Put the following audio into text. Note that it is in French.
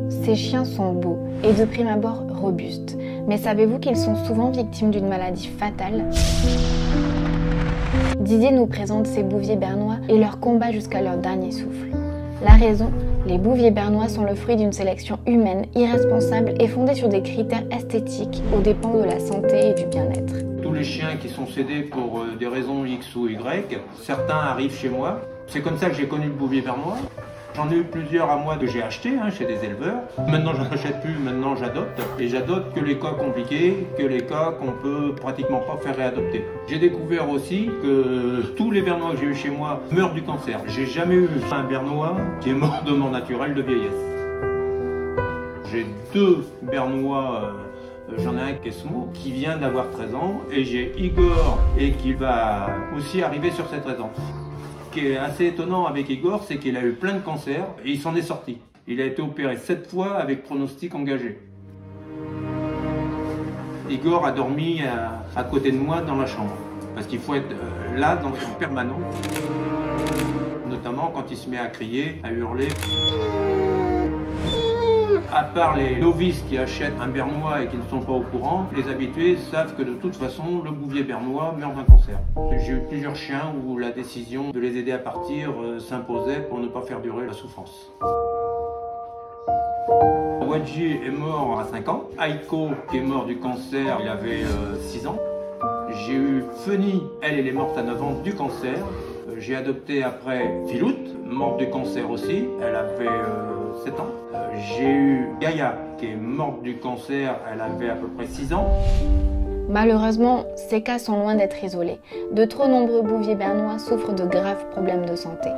Ces chiens sont beaux et de prime abord robustes. Mais savez-vous qu'ils sont souvent victimes d'une maladie fatale ? Didier nous présente ces bouviers bernois et leur combat jusqu'à leur dernier souffle. La raison, les bouviers bernois sont le fruit d'une sélection humaine, irresponsable et fondée sur des critères esthétiques aux dépens de la santé et du bien-être. Tous les chiens qui sont cédés pour des raisons X ou Y, certains arrivent chez moi. C'est comme ça que j'ai connu le bouvier bernois. J'en ai eu plusieurs à moi que j'ai achetés chez des éleveurs. Maintenant, j'en achète plus, maintenant j'adopte. Et j'adopte que les cas compliqués, que les cas qu'on peut pratiquement pas faire réadopter. J'ai découvert aussi que tous les bernois que j'ai eu chez moi meurent du cancer. J'ai jamais eu un bernois qui est mort de mort naturelle de vieillesse. J'ai 2 bernois, j'en ai un qui est Smo, qui vient d'avoir 13 ans, et j'ai Igor, et qui va aussi arriver sur ses 13 ans. Ce qui est assez étonnant avec Igor, c'est qu'il a eu plein de cancers et il s'en est sorti. Il a été opéré 7 fois avec pronostic engagé. Igor a dormi à côté de moi dans la chambre, parce qu'il faut être là en permanence, notamment quand il se met à crier, à hurler. À part les novices qui achètent un bernois et qui ne sont pas au courant, les habitués savent que de toute façon, le bouvier bernois meurt d'un cancer. J'ai eu plusieurs chiens où la décision de les aider à partir s'imposait pour ne pas faire durer la souffrance. Wadji est mort à 5 ans. Aiko, qui est mort du cancer, il avait 6 ans. J'ai eu Feni, elle est morte à 9 ans du cancer. J'ai adopté après Filout, morte du cancer aussi, elle avait 7 ans. J'ai eu Gaïa, qui est morte du cancer, elle avait à peu près 6 ans. Malheureusement, ces cas sont loin d'être isolés. De trop nombreux bouviers bernois souffrent de graves problèmes de santé.